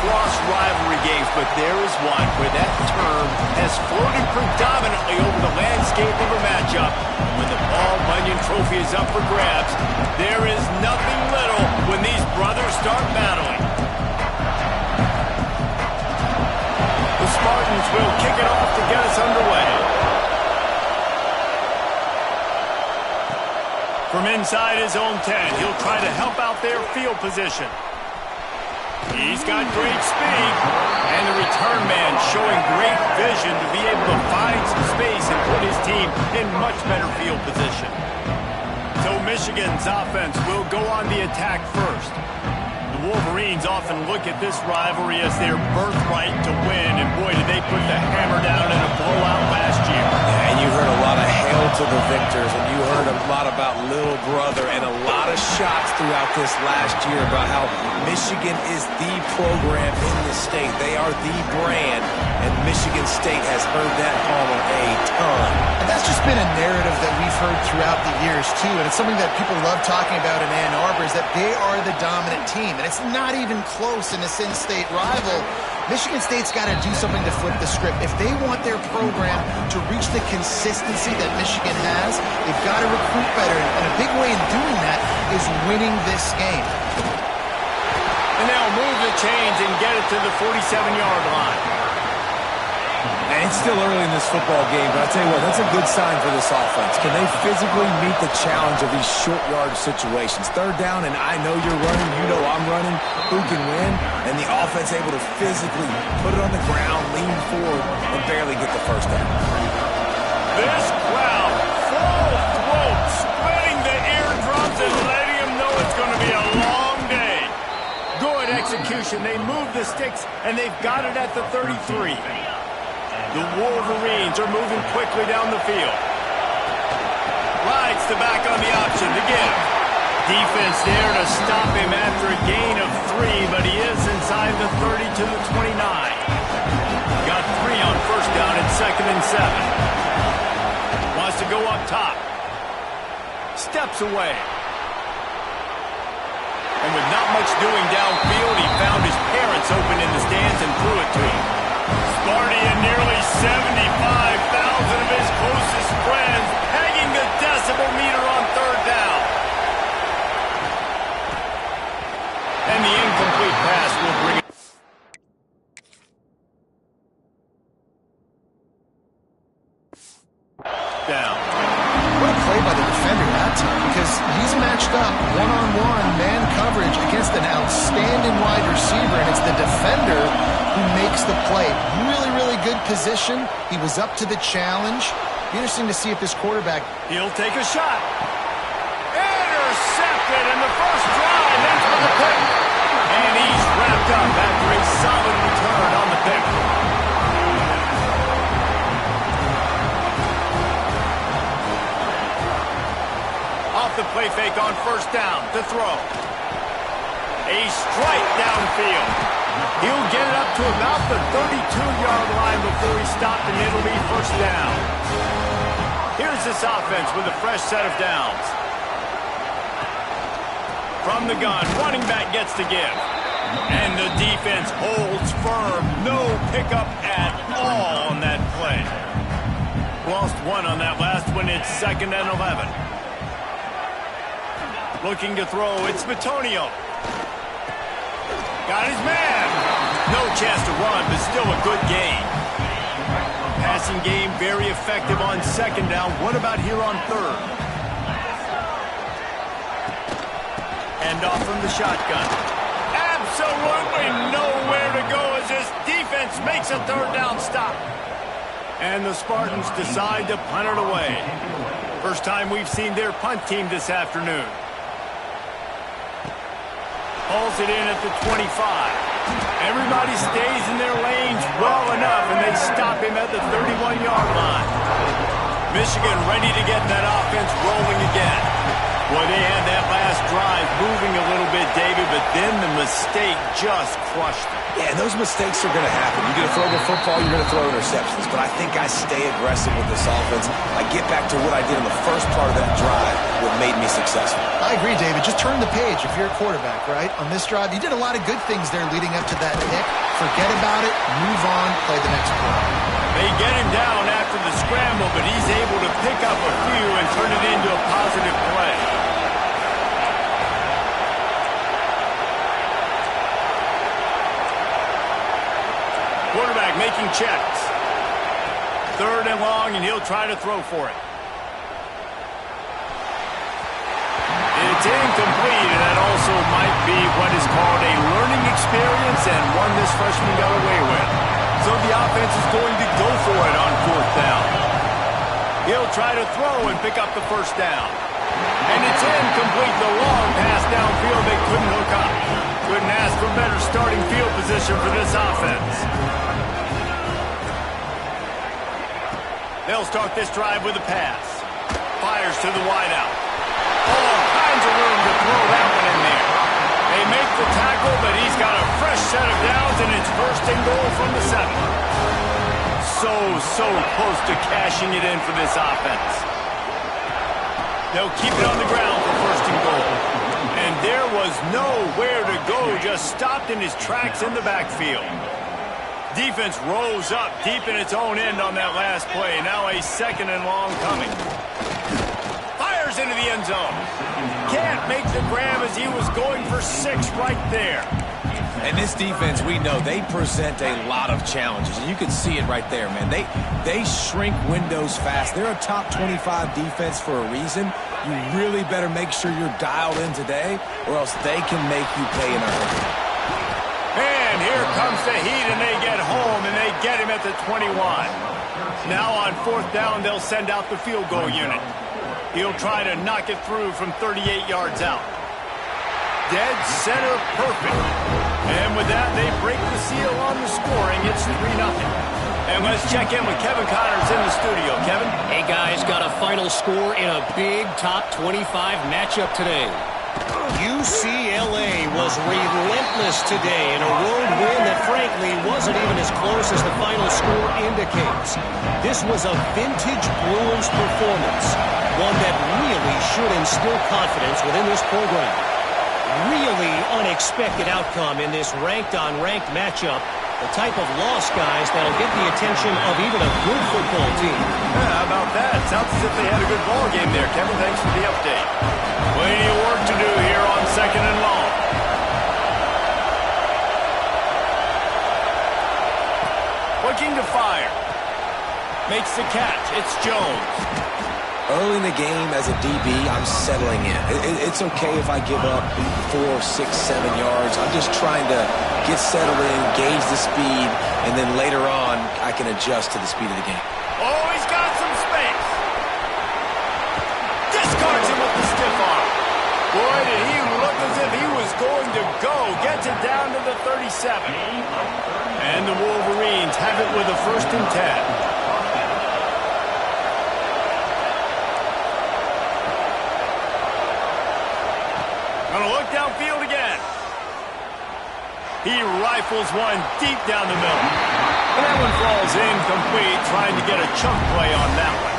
across rivalry games, but there is one where that term has floated predominantly over the landscape of a matchup. When the Paul Bunyan Trophy is up for grabs, there is nothing little when these brothers start battling. The Spartans will kick it off to get us underway. From inside his own 10, he'll try to help out their field position. He's got great speed, and the return man showing great vision to be able to find some space and put his team in much better field position. So Michigan's offense will go on the attack first. The Wolverines often look at this rivalry as their birthright to win, and boy, did they put the hammer down in a blowout last year. Yeah, and you heard a lot of hail to the victors, and you heard a lot about little brother and a lot of shots throughout this last year about how Michigan is the program in the state. They are the brand, and Michigan State has heard that holler a ton. And that's just been a narrative that we've heard throughout the years, too, and it's something that people love talking about in Ann Arbor is that they are the dominant team, and it's not even close in this in-state rival. Michigan State's got to do something to flip the script. If they want their program to reach the consistency that Michigan has, they've got to recruit better, and a big way in doing that is winning this game. And they'll move the chains and get it to the 47-yard line. And it's still early in this football game, but I'll tell you what, that's a good sign for this offense. Can they physically meet the challenge of these short yard situations? Third down, and I know you're running, you know I'm running, who can win? And the offense able to physically put it on the ground, lean forward, and barely get the first down. This crowd, full throat, splitting the eardrums and letting them know it's going to be a long day. Good execution. They move the sticks, and they've got it at the 33. The Wolverines are moving quickly down the field. Rides the back on the option to give. Defense there to stop him after a gain of 3, but he is inside the 30 to the 29. Got 3 on first down and 2nd and 7. Wants to go up top. Steps away. And with not much doing downfield, he found his parents open in the stands and threw it to him. Sparty and nearly 75,000 of his closest friends pegging the decibel meter on third down. And the incomplete pass will bring it down. What a play by the defender that time, because he's matched up one-on-one man coverage against an outstanding wide receiver, and it's the defender who makes the play. Really, really good position. He was up to the challenge. Be interesting to see if this quarterback... He'll take a shot. Intercepted in the first drive. That's for the pick. And he's wrapped up after a solid return on the pick. Off the play fake on first down to throw. A strike downfield. He'll get it up to about the 32-yard line before he's stopped, and it'll be first down. Here's this offense with a fresh set of downs. From the gun, running back gets to give. And the defense holds firm. No pickup at all on that play. Lost 1 on that last one. It's 2nd and 11. Looking to throw. It's Bitonio. Got his man. No chance to run, but still a good game. Passing game very effective on 2nd down. What about here on 3rd? End off from the shotgun. Absolutely nowhere to go as this defense makes a 3rd down stop. And the Spartans decide to punt it away. First time we've seen their punt team this afternoon. Hauls it in at the 25. Everybody stays in their lanes well enough, and they stop him at the 31-yard line. Michigan ready to get that offense rolling again. Boy, they had that last drive moving a little bit, David, but then the mistake just crushed them. Yeah, and those mistakes are going to happen. You're going to throw the football, you're going to throw interceptions. But I think I stay aggressive with this offense. I get back to what I did in the first part of that drive, what made me successful. I agree, David. Just turn the page if you're a quarterback, right? On this drive, you did a lot of good things there leading up to that pick. Forget about it, move on, play the next play. They get him down after the scramble, but he's able to pick up a few and turn it into a positive play. Quarterback making checks. 3rd and long, and he'll try to throw for it. It's incomplete, and that also might be what is called a learning experience and one this freshman got away with. So the offense is going to go for it on 4th down. He'll try to throw and pick up the 1st down. And it's incomplete. The long pass downfield, they couldn't hook up. Couldn't ask for better starting field position for this offense. They'll start this drive with a pass. Fires to the wideout. All kinds of room to throw that one in there. They make the tackle, but he's got a fresh set of downs, and it's 1st and goal from the 7. So close to cashing it in for this offense. They'll keep it on the ground for 1st and goal. And there was nowhere to go, just stopped in his tracks in the backfield. Defense rose up deep in its own end on that last play. Now a 2nd and long coming. Fires into the end zone. Can't make the grab as he was going for 6 right there. And this defense, we know, they present a lot of challenges. And you can see it right there, man. They shrink windows fast. They're a top 25 defense for a reason. You really better make sure you're dialed in today, or else they can make you pay in a hurry. And here comes the heat, and they get home, and they get him at the 21. Now on 4th down, they'll send out the field goal unit. He'll try to knock it through from 38 yards out. Dead center perfect. And with that, they break the seal on the scoring. It's 3-0. And let's check in with Kevin Connors in the studio. Kevin? Hey, guys, got a final score in a big top 25 matchup today. UCLA was relentless today in a road win that, frankly, wasn't even as close as the final score indicates. This was a vintage Bruins performance, one that really should instill confidence within this program. Really unexpected outcome in this ranked-on-ranked matchup. The type of loss, guys, that'll get the attention of even a good football team. Yeah, how about that? Sounds as if they had a good ball game there. Kevin, thanks for the update. Plenty of work to do here on 2nd and long. Looking to fire. Makes the catch. It's Jones. Early in the game, as a DB, I'm settling in. It's okay if I give up 4, 6, 7 yards. I'm just trying to get settled in, gauge the speed, and then later on, I can adjust to the speed of the game. Oh, he's got some space. Discards him with the stiff arm. Boy, did he look as if he was going to go. Gets it down to the 37. And the Wolverines have it with a 1st and 10. Gonna look downfield again. He rifles one deep down the middle. And that one falls incomplete, trying to get a chunk play on that one.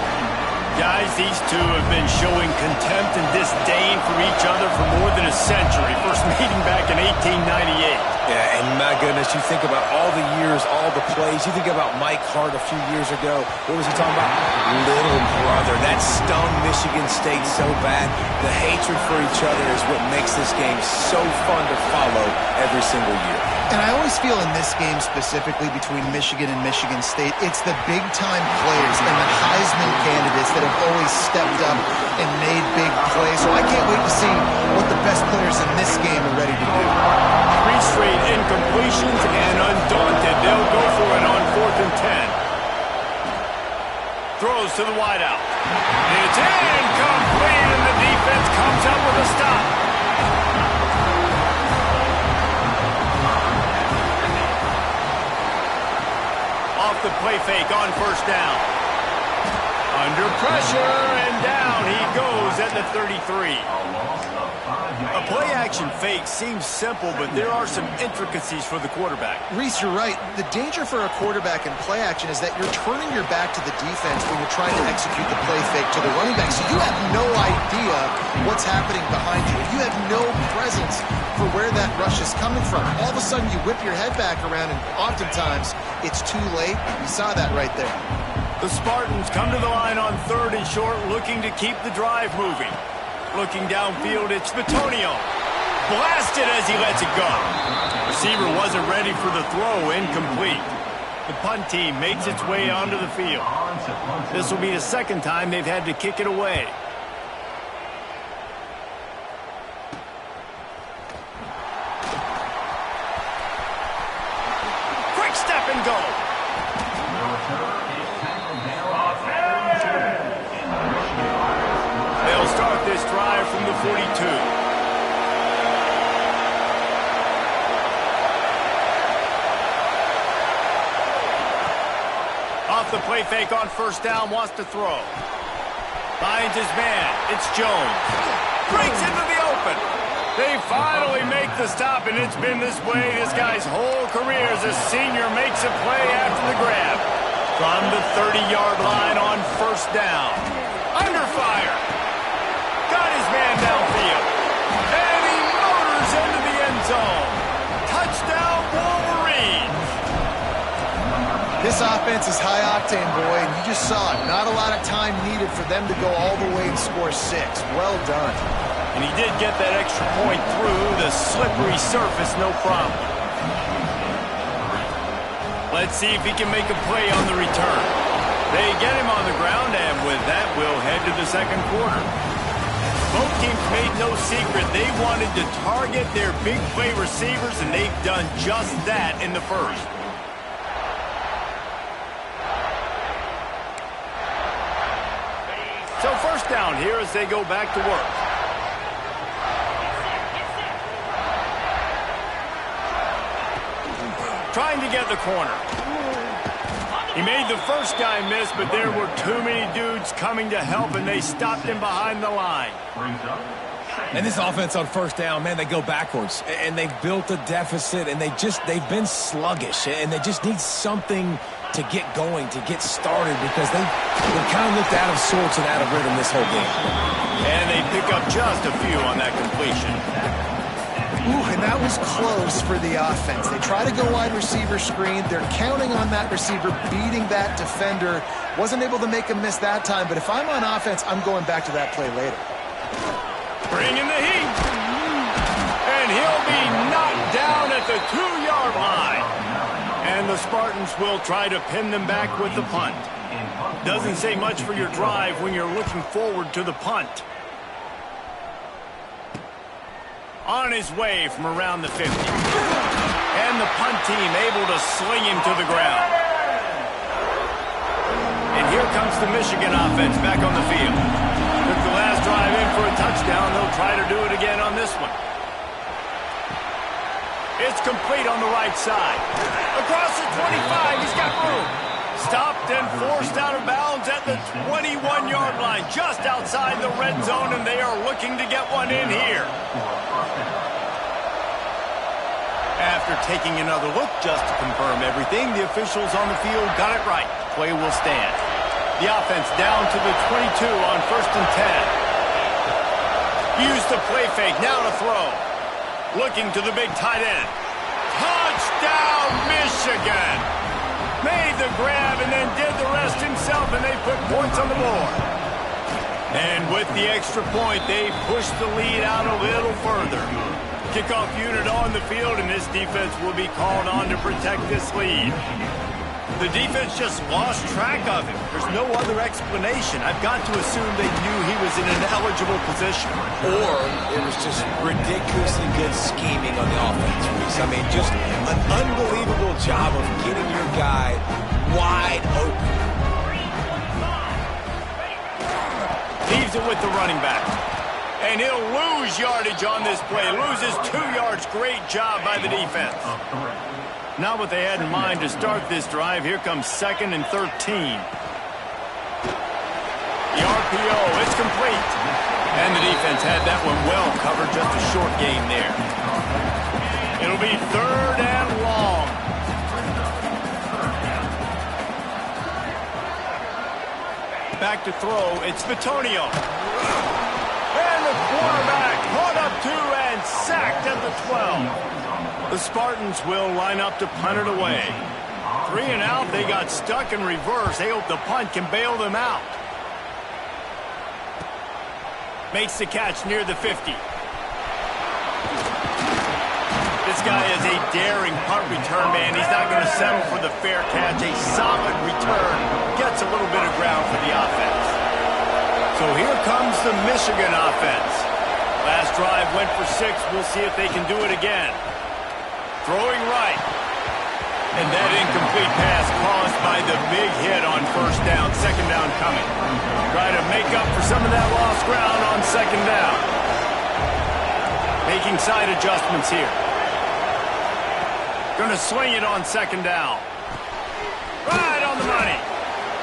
Guys, these two have been showing contempt and disdain for each other for more than a century. First meeting back in 1898. Yeah, and my goodness, you think about all the years, all the plays. You think about Mike Hart a few years ago. What was he talking about? Little brother. That stung Michigan State so bad. The hatred for each other is what makes this game so fun to follow every single year. And I always feel in this game specifically between Michigan and Michigan State, it's the big-time players and the Heisman candidates that have always stepped up and made big plays. So I can't wait to see what the best players in this game are ready to do. 3 straight incompletions, and undaunted, they'll go for it on 4th and 10. Throws to the wideout. It's incomplete, and the defense comes up with a stop. Off the play fake on 1st down. A Under pressure, and down he goes at the 33. A play-action fake seems simple, but there are some intricacies for the quarterback. Reese, you're right. The danger for a quarterback in play action is that you're turning your back to the defense when you're trying to execute the play fake to the running back. So you have no idea what's happening behind you. You have no presence for where that rush is coming from. All of a sudden, you whip your head back around, and oftentimes it's too late. You saw that right there. The Spartans come to the line on 3rd and short, looking to keep the drive moving. Looking downfield, it's Bitonio. Blasted as he lets it go. Receiver wasn't ready for the throw, incomplete. The punt team makes its way onto the field. This will be the second time they've had to kick it away. Quick step and go. They'll start this drive from the 42. Off the play fake on 1st down, wants to throw. Finds his man. It's Jones. Breaks into the open. They finally make the stop, and it's been this way this guy's whole career as a senior makes a play after the grab. From the 30-yard line on 1st down. Under fire. Got his man downfield. And he motors into the end zone. Touchdown, Wolverines. This offense is high octane, boy, and you just saw it. Not a lot of time needed for them to go all the way and score 6. Well done. And he did get that extra point through the slippery surface, no problem. Let's see if he can make a play on the return. They get him on the ground, and with that, we'll head to the second quarter. Both teams made no secret they wanted to target their big play receivers, and they've done just that in the first. So 1st down here as they go back to work. Trying to get the corner. He made the first guy miss, but there were too many dudes coming to help, and they stopped him behind the line. And this offense on 1st down, man, they go backwards. And they've built a deficit, and they've been sluggish. And they just need something to get going, to get started, because they've kind of looked out of sorts and out of rhythm this whole game. And they pick up just a few on that completion. Ooh, and that was close for the offense. They try to go wide receiver screen. They're counting on that receiver beating that defender. Wasn't able to make a miss that time, but if I'm on offense, I'm going back to that play later. Bringing the heat. And he'll be knocked down at the 2-yard line. And the Spartans will try to pin them back with the punt. Doesn't say much for your drive when you're looking forward to the punt. On his way from around the 50. And the punt team able to sling him to the ground. And here comes the Michigan offense back on the field. Took the last drive in for a touchdown. They'll try to do it again on this one. It's complete on the right side. Across the 25, he's got room. Stopped and forced out of bounds at the 21-yard line, just outside the red zone, and they are looking to get one in here. After taking another look just to confirm everything, the officials on the field got it right. Play will stand. The offense down to the 22 on 1st and 10. Use the play fake, now to throw. Looking to the big tight end. Touchdown, Michigan! Made the grab and then did the rest himself, and they put points on the board. And with the extra point, they pushed the lead out a little further. Kickoff unit on the field, and this defense will be called on to protect this lead. The defense just lost track of him. There's no other explanation. I've got to assume they knew he was in an eligible position. Or it was just ridiculously good scheming on the offense, Reese. I mean, just an unbelievable job of getting your guy wide open. Leaves it with the running back. And he'll lose yardage on this play. Loses 2 yards. Great job by the defense. Not what they had in mind to start this drive. Here comes 2nd and 13. The RPO, it's complete. And the defense had that one well covered, just a short game there. It'll be 3rd and long. Back to throw, it's Bitonio. And the quarterback caught up 2 and sacked at the 12. The Spartans will line up to punt it away. 3 and out, they got stuck in reverse. They hope the punt can bail them out. Makes the catch near the 50. This guy is a daring punt return man. He's not going to settle for the fair catch. A solid return. Gets a little bit of ground for the offense. So here comes the Michigan offense. Last drive went for 6. We'll see if they can do it again. Throwing right. And that incomplete pass caused by the big hit on 1st down. 2nd down coming. Try to make up for some of that lost ground on 2nd down. Making side adjustments here. Going to swing it on 2nd down. Right on the money.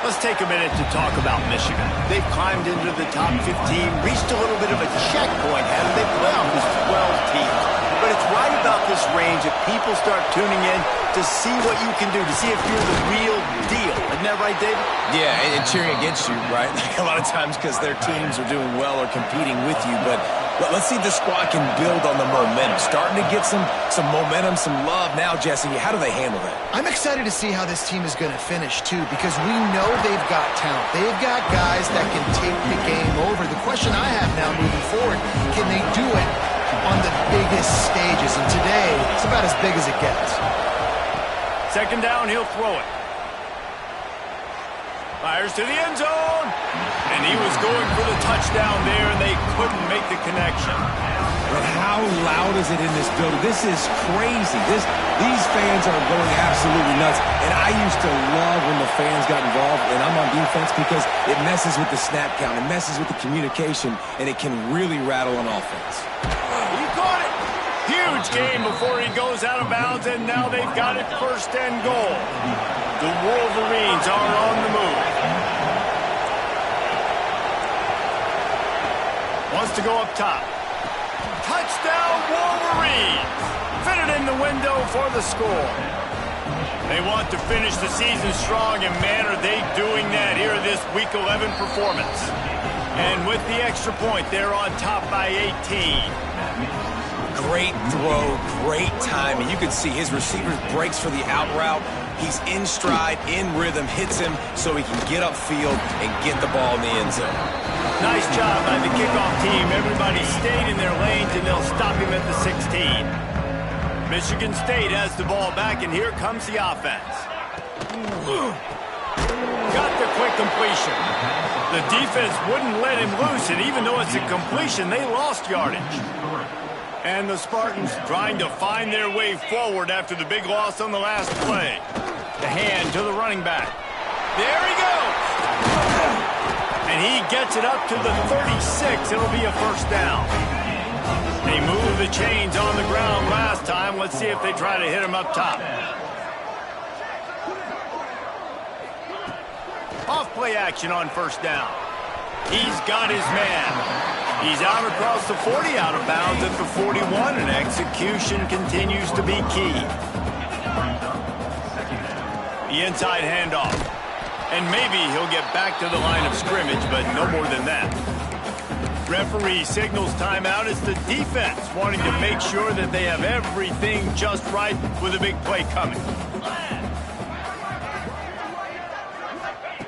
Let's take a minute to talk about Michigan. They've climbed into the top 15, reached a little bit of a checkpoint, haven't they? Playoff is 12 teams. But it's right about this range that people start tuning in to see what you can do, to see if you're the real deal. Isn't that right, David? Yeah, and cheering against you, right? Like a lot of times because their teams are doing well or competing with you. But let's see if the squad can build on the momentum. Starting to get some momentum, some love now, Jesse. How do they handle that? I'm excited to see how this team is going to finish, too, because we know they've got talent. They've got guys that can take the game over. The question I have now moving forward, can they do it on the biggest stages? And today, it's about as big as it gets. 2nd down, he'll throw it. Fires to the end zone. And he was going for the touchdown there, and they couldn't make the connection. But how loud is it in this building? This is crazy. These fans are going absolutely nuts. And I used to love when the fans got involved, and I'm on defense, because it messes with the snap count. It messes with the communication, and it can really rattle on offense. He caught it. Huge game before he goes out of bounds, and now they've got it 1st and goal. The Wolverines are on the move. Wants to go up top. Touchdown, Wolverines! Fitted in the window for the score. They want to finish the season strong, and man, are they doing that here in this Week 11 performance. And with the extra point, they're on top by 18. Great throw, great timing. You can see his receiver breaks for the out route. He's in stride, in rhythm, hits him so he can get upfield and get the ball in the end zone. Nice job by the kickoff team. Everybody stayed in their lanes, and they'll stop him at the 16. Michigan State has the ball back, and here comes the offense. Got the quick completion. The defense wouldn't let him loose, and even though it's a completion, they lost yardage. And the Spartans trying to find their way forward after the big loss on the last play. The hand to the running back. There he goes! And he gets it up to the 36. It'll be a 1st down. They moved the chains on the ground last time. Let's see if they try to hit him up top. Off play action on 1st down. He's got his man. He's out across the 40, out of bounds at the 41, and execution continues to be key. The inside handoff. And maybe he'll get back to the line of scrimmage, but no more than that. Referee signals timeout. It's the defense wanting to make sure that they have everything just right with a big play coming.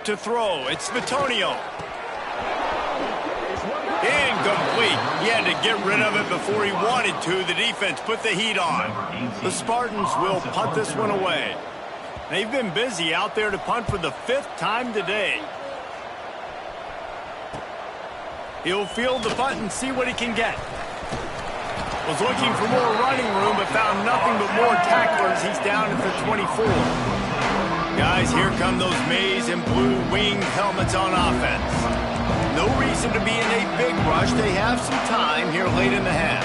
To throw, it's Bitonio. Incomplete. He had to get rid of it before he wanted to. The defense put the heat on. The Spartans will punt this one away. They've been busy out there to punt for the 5th time today. He'll field the punt and see what he can get. Was looking for more running room, but found nothing but more tacklers. He's down at the 24. Guys, here come those maize and blue winged helmets on offense. No reason to be in a big rush. They have some time here late in the half.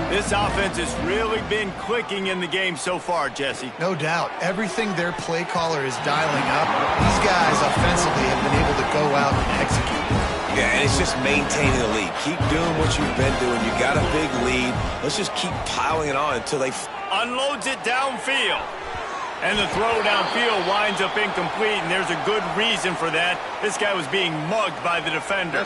This offense has really been clicking in the game so far, Jesse. No doubt. Everything their play caller is dialing up, these guys offensively have been able to go out and execute. Yeah, and it's just maintaining the lead. Keep doing what you've been doing. You got a big lead. Let's just keep piling it on until they unloads it downfield. And the throw downfield winds up incomplete, and there's a good reason for that. This guy was being mugged by the defender.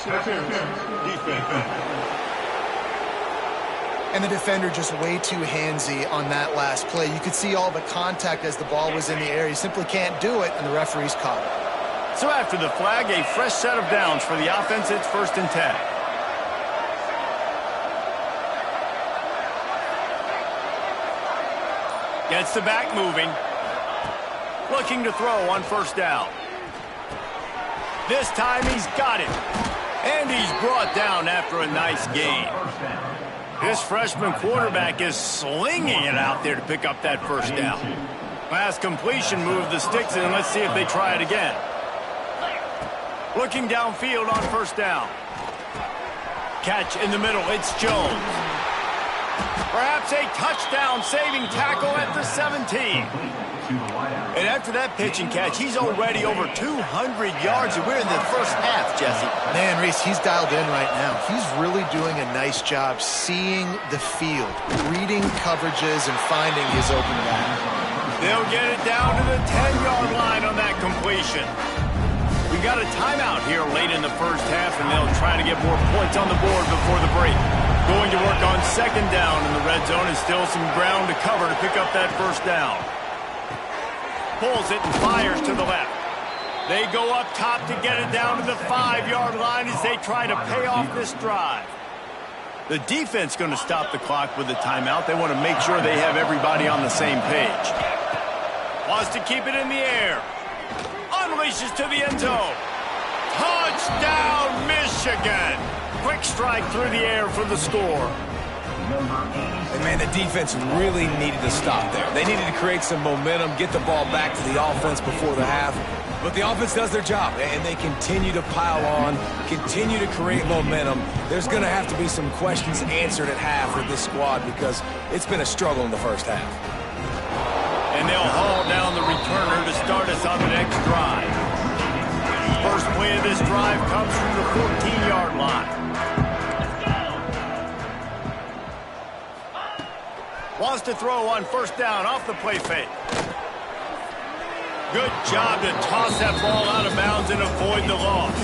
And the defender just way too handsy on that last play. You could see all the contact as the ball was in the air. He simply can't do it, and the referee's caught it. So after the flag, a fresh set of downs for the offense. It's 1st and 10. Gets the back moving. Looking to throw on 1st down. This time he's got it. And he's brought down after a nice gain. This freshman quarterback is slinging it out there to pick up that 1st down. Last completion moved the sticks in. Let's see if they try it again. Looking downfield on 1st down. Catch in the middle. It's Jones. Perhaps a touchdown-saving tackle at the 17. And after that pitch and catch, he's already over 200 yards, and we're in the first half, Jesse. Man, Reese, he's dialed in right now. He's really doing a nice job seeing the field, reading coverages, and finding his open back. They'll get it down to the 10-yard line on that completion. We got a timeout here late in the first half, and they'll try to get more points on the board before the break. Going to work on 2nd down in the red zone, and still some ground to cover to pick up that 1st down. Pulls it and fires to the left. They go up top to get it down to the 5-yard line as they try to pay off this drive. The defense going to stop the clock with a timeout. They want to make sure they have everybody on the same page. Wants to keep it in the air. Unleashes to the end zone. Touchdown, Michigan! Quick strike through the air for the score. And man, the defense really needed to stop there. They needed to create some momentum, get the ball back to the offense before the half. But the offense does their job, and they continue to pile on, continue to create momentum. There's going to have to be some questions answered at half with this squad because it's been a struggle in the first half. And they'll haul down the returner to start us on the next drive. First play of this drive comes from the 14-yard line. Wants to throw on 1st down off the play fake. Good job to toss that ball out of bounds and avoid the loss.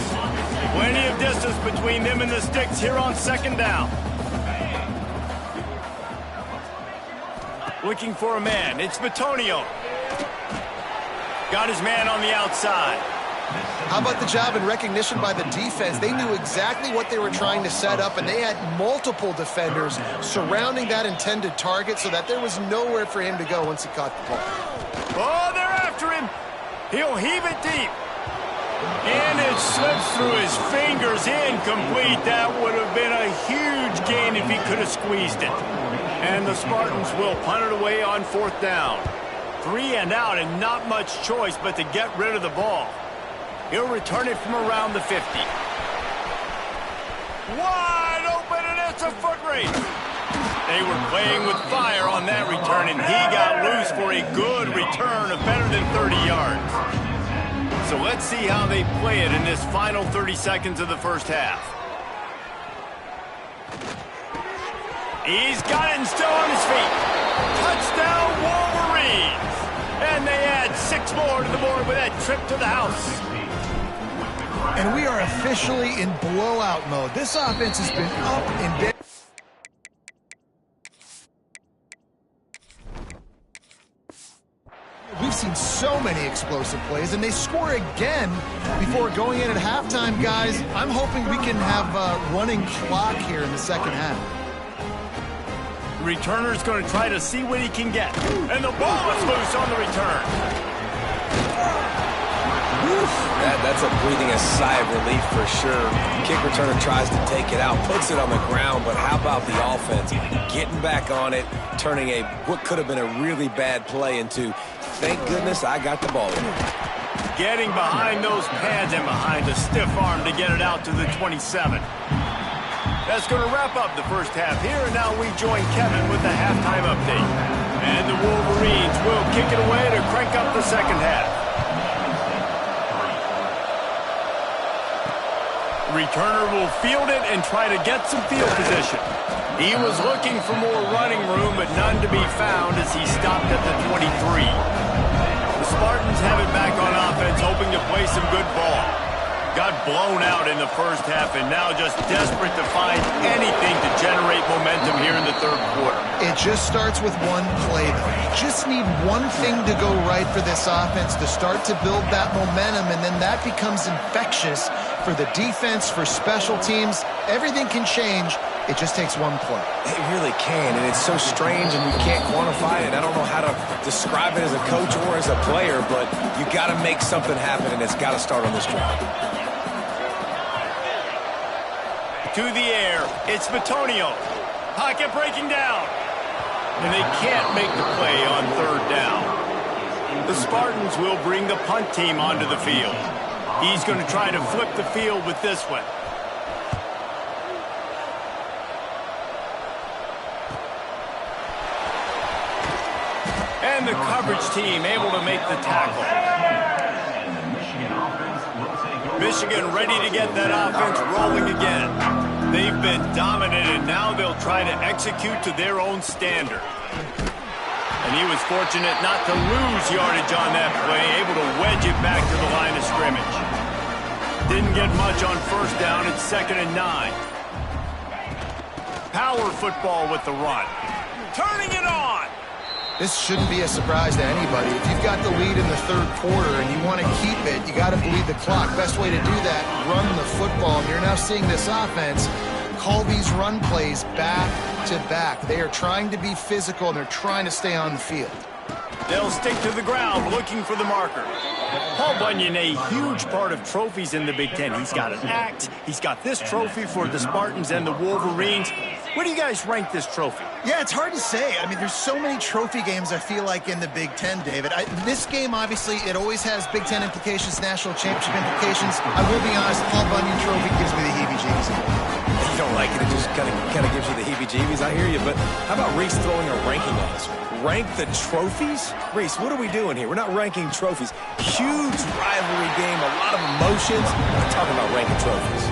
Plenty of distance between them and the sticks here on 2nd down. Looking for a man. It's Bitonio. Got his man on the outside. How about the job and recognition by the defense? They knew exactly what they were trying to set up, and they had multiple defenders surrounding that intended target so that there was nowhere for him to go once he caught the ball. Oh, they're after him. He'll heave it deep. And it slips through his fingers, incomplete. That would have been a huge gain if he could have squeezed it. And the Spartans will punt it away on 4th down. 3 and out, and not much choice but to get rid of the ball. He'll return it from around the 50. Wide open, and it's a foot race. They were playing with fire on that return, and he got loose for a good return of better than 30 yards. So let's see how they play it in this final 30 seconds of the first half. He's got it and still on his feet. Touchdown, Wolverines! And they add 6 more to the board with that trip to the house. And we are officially in blowout mode. This offense has been up and down. We've seen so many explosive plays, and they score again before going in at halftime, guys. I'm hoping we can have a running clock here in the second half. Returner's going to try to see what he can get. And the ball is loose on the return. That's a breathing a sigh of relief for sure. Kick returner tries to take it out, puts it on the ground, but how about the offense getting back on it, turning what could have been a really bad play into, thank goodness I got the ball in it. Getting behind those pads and behind a stiff arm to get it out to the 27. That's going to wrap up the first half here, and now we join Kevin with the halftime update. And the Wolverines will kick it away to crank up the second half. returner will field it and try to get some field position. He was looking for more running room, but none to be found as he stopped at the 23. The Spartans have it back on offense, hoping to play some good ball. Got blown out in the first half and now just desperate to find anything to generate momentum here in the third quarter. It just starts with one play, though. You just need one thing to go right for this offense to start to build that momentum, and then that becomes infectious for the defense, for special teams. Everything can change. It just takes one play. It really can, and it's so strange, and we can't quantify it. I don't know how to describe it as a coach or as a player, but you got to make something happen, and it's got to start on this drive. To the air, it's Bitonio. Pocket breaking down. And they can't make the play on third down. The Spartans will bring the punt team onto the field. He's going to try to flip the field with this one. And the coverage team able to make the tackle. Michigan ready to get that offense rolling again. They've been dominant, and now they'll try to execute to their own standard. And he was fortunate not to lose yardage on that play, able to wedge it back to the line of scrimmage. Didn't get much on first down. It's 2nd and 9. Power football with the run. Turning it on. This shouldn't be a surprise to anybody. If you've got the lead in the third quarter and you want to keep it, you got to bleed the clock. Best way to do that, run the football. And you're now seeing this offense call these run plays back to back. They are trying to be physical, and they're trying to stay on the field. They'll stick to the ground looking for the marker. Paul Bunyan, a huge part of trophies in the Big Ten. He's got an act. He's got this trophy for the Spartans and the Wolverines. Where do you guys rank this trophy? Yeah, it's hard to say. I mean, there's so many trophy games, I feel like, in the Big Ten, David. This game, obviously, it always has Big Ten implications, national championship implications. I will be honest, Paul Bunyan trophy gives me the heebie-jeebies. You don't like it, it just kind of gives you the heebie-jeebies. I hear you, but how about Reese throwing a ranking on us? Rank the trophies? Reese, what are we doing here? We're not ranking trophies. Huge rivalry game, a lot of emotions. We're talking about ranking trophies.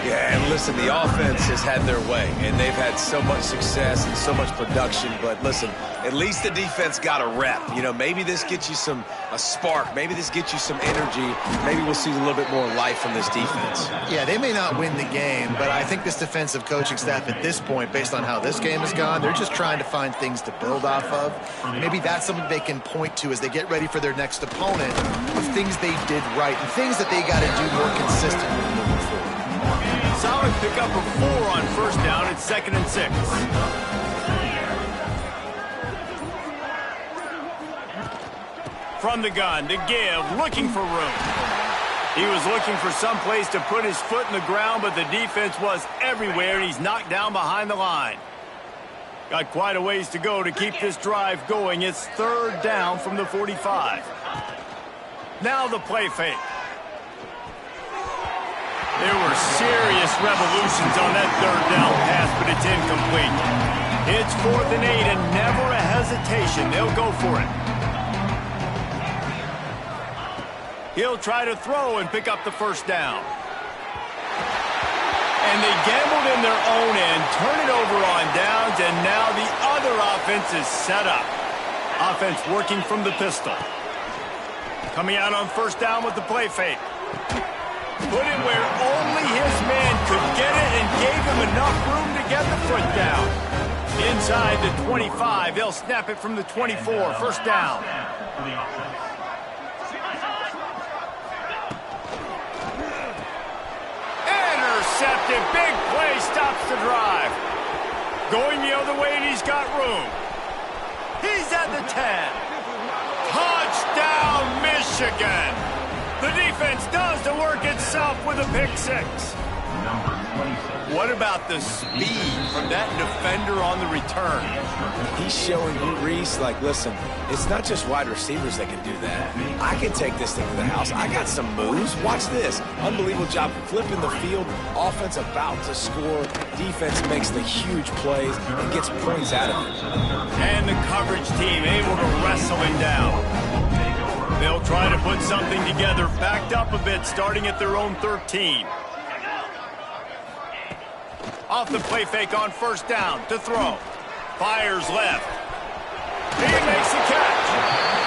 Yeah, and listen, the offense has had their way, and they've had so much success and so much production. But listen, at least the defense got a rep. You know, maybe this gets you a spark. Maybe this gets you some energy. Maybe we'll see a little bit more life from this defense. Yeah, they may not win the game, but I think this defensive coaching staff at this point, based on how this game has gone, they're just trying to find things to build off of. Maybe that's something they can point to as they get ready for their next opponent of things they did right and things that they got to do more consistently moving forward. Solid pickup of 4 on first down. It's 2nd and 6. From the gun to give, looking for room. He was looking for some place to put his foot in the ground, but the defense was everywhere, and he's knocked down behind the line. Got quite a ways to go to keep this drive going. It's 3rd down from the 45. Now the play fake. There were serious revolutions on that 3rd down pass, but it's incomplete. It's 4th and 8, and never a hesitation. They'll go for it. He'll try to throw and pick up the first down. And they gambled in their own end, turn it over on downs, and now the other offense is set up. Offense working from the pistol. Coming out on first down with the play fake. Put it where only his man could get it and gave him enough room to get the foot down. Inside the 25, they'll snap it from the 24, first down. Intercepted, big play, stops the drive. Going the other way, and he's got room. He's at the 10. Touchdown, Michigan. The defense does the work itself with a pick 6. What about the speed from that defender on the return? He's showing you, Reese, like, listen, it's not just wide receivers that can do that. I can take this thing to the house. I got some moves. Watch this. Unbelievable job flipping the field. Offense about to score. Defense makes the huge plays and gets points out of it. And the coverage team able to wrestle him down. They'll try to put something together, backed up a bit, starting at their own 13. Off the play fake on first down to throw. Fires left. He makes the catch.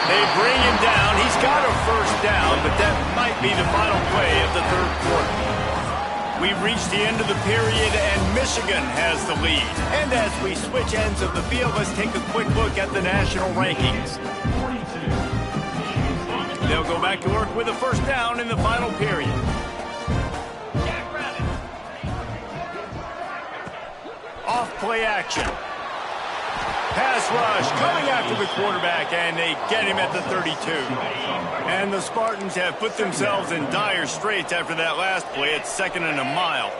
They bring him down. He's got a first down, but that might be the final play of the third quarter. We've reached the end of the period, and Michigan has the lead. And as we switch ends of the field, let's take a quick look at the national rankings. They'll go back to work with a first down in the final period. Off play action. Pass rush coming after the quarterback, and they get him at the 32. And the Spartans have put themselves in dire straits after that last play. It's 2nd and a mile.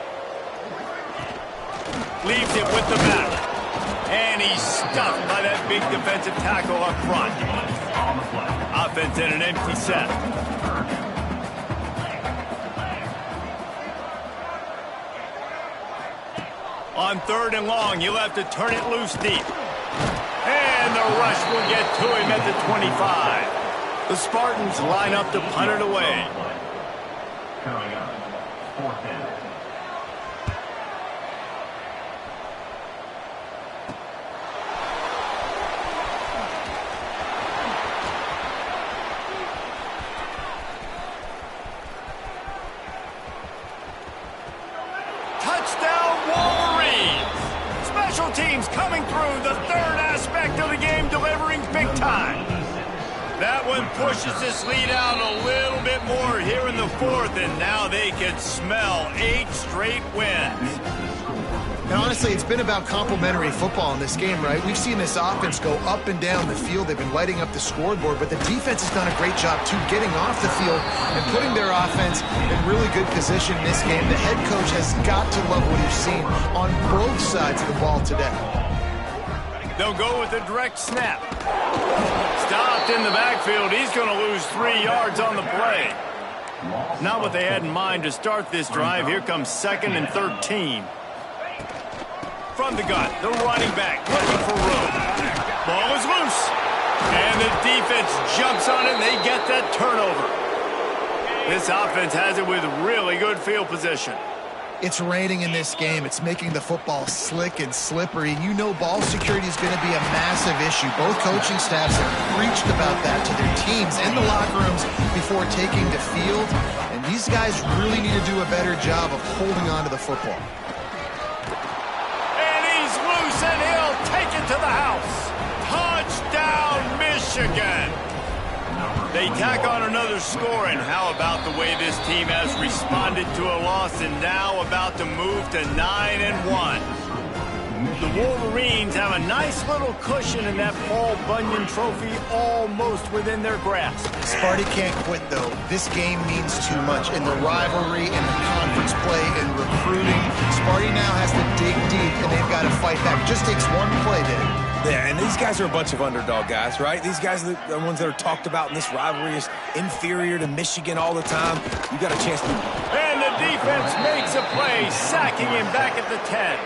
Leaves it with the back. And he's stuffed by that big defensive tackle up front. Offense in an empty set. On 3rd and long, he'll have to turn it loose deep. And the rush will get to him at the 25. The Spartans line up to punt it away. Coming up, 4th down. Teams coming through, the third aspect of the game, delivering big time. That one pushes this lead out a little bit more here in the 4th, and now they can smell 8 straight wins. And honestly, it's been about complementary football in this game, right? We've seen this offense go up and down the field. They've been lighting up the scoreboard, but the defense has done a great job, too, getting off the field and putting their offense in really good position in this game. The head coach has got to love what he's seen on both sides of the ball today. They'll go with a direct snap. Stopped in the backfield. He's going to lose 3 yards on the play. Not what they had in mind to start this drive. Here comes 2nd and 13. From the gun, the running back looking for room. Ball is loose. And the defense jumps on it, and they get that turnover. This offense has it with really good field position. It's raining in this game. It's making the football slick and slippery. You know ball security is going to be a massive issue. Both coaching staffs have preached about that to their teams in the locker rooms before taking the field. And these guys really need to do a better job of holding on to the football. And he'll take it to the house. Touchdown, Michigan. They tack on another score, and how about the way this team has responded to a loss and now about to move to 9-1. The Wolverines have a nice little cushion in that Paul Bunyan trophy almost within their grasp. Sparty can't quit, though. This game means too much in the rivalry, in the conference play, in recruiting. Sparty now has to dig deep, and they've got to fight back. It just takes one play, Dave. Yeah, and these guys are a bunch of underdog guys, right? These guys are the ones that are talked about in this rivalry as inferior to Michigan all the time. You got a chance to... And the defense makes a play, sacking him back at the 10.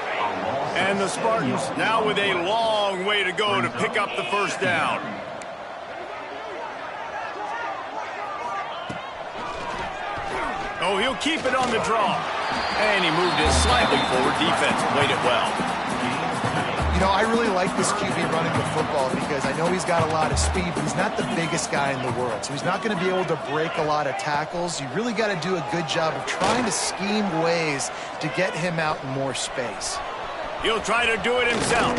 And the Spartans now with a long way to go to pick up the first down. Oh, he'll keep it on the draw. And he moved it slightly forward. Defense played it well. You know, I really like this QB running the football because I know he's got a lot of speed, but he's not the biggest guy in the world. So he's not going to be able to break a lot of tackles. You really got to do a good job of trying to scheme ways to get him out in more space. He'll try to do it himself.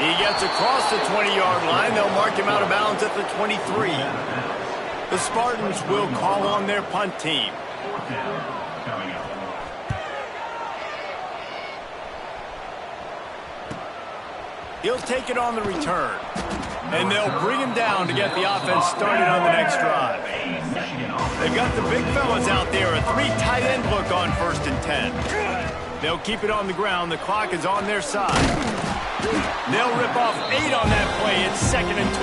He gets across the 20-yard line. They'll mark him out of bounds at the 23. The Spartans will call on their punt team. He'll take it on the return. And they'll bring him down to get the offense started on the next drive. They've got the big fellas out there. A 3 tight end look on 1st and 10. They'll keep it on the ground. The clock is on their side. They'll rip off 8 on that play. It's 2nd and 2.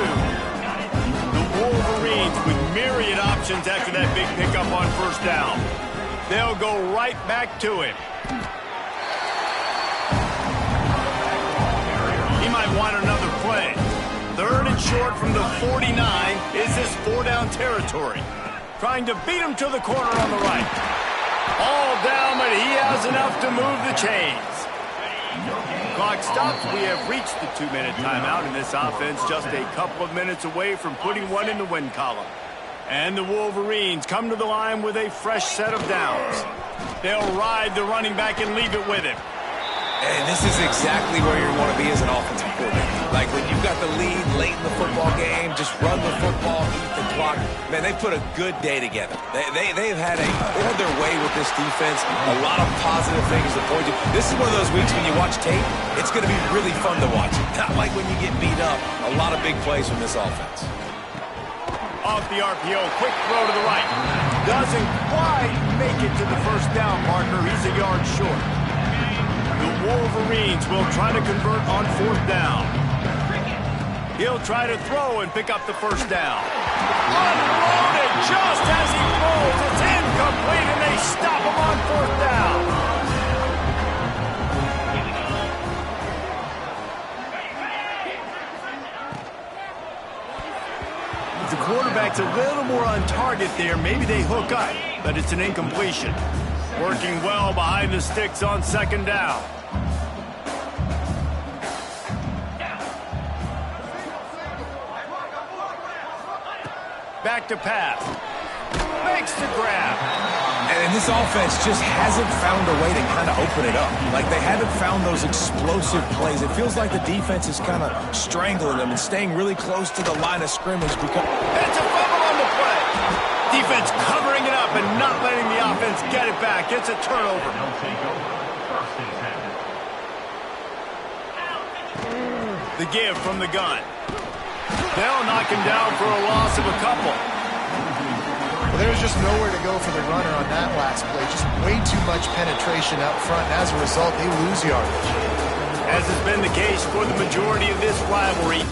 The Wolverines with myriad options after that big pickup on first down. They'll go right back to him. He might want another play. 3rd and short from the 49. Is this 4-down territory? Trying to beat him to the corner on the right. All down, but he has enough to move the chains. Clock stops. We have reached the 2-minute timeout, and this offense just a couple of minutes away from putting one in the win column. And the Wolverines come to the line with a fresh set of downs. They'll ride the running back and leave it with him. And this is exactly where you want to be as an offensive coordinator. Like when you've got the lead late in the football game, just run the football, eat the clock. Man, they put a good day together. They've had their way with this defense. A lot of positive things to point to. This is one of those weeks when you watch tape, it's going to be really fun to watch. Not like when you get beat up. A lot of big plays from this offense. Off the RPO, quick throw to the right. Doesn't quite make it to the first down, Parker. He's a yard short. The Wolverines will try to convert on 4th down. He'll try to throw and pick up the first down. Unloaded just as he throws. It's incomplete, and they stop him on 4th down. The quarterback's a little more on target there. Maybe they hook up, but it's an incompletion. Working well behind the sticks on 2nd down. Back to pass. Makes the grab. And this offense just hasn't found a way to kind of open it up. Like they haven't found those explosive plays. It feels like the defense is kind of strangling them and staying really close to the line of scrimmage. Because it's a fumble on the play. Defense covering it up and not letting the offense get it back. It's a turnover. They'll take over. 1st and 10. The give from the gun. They'll knock him down for a loss of a couple. Well, there's just nowhere to go for the runner on that last play. Just way too much penetration up front. And as a result, they lose yardage. As has been the case for the majority of this rivalry,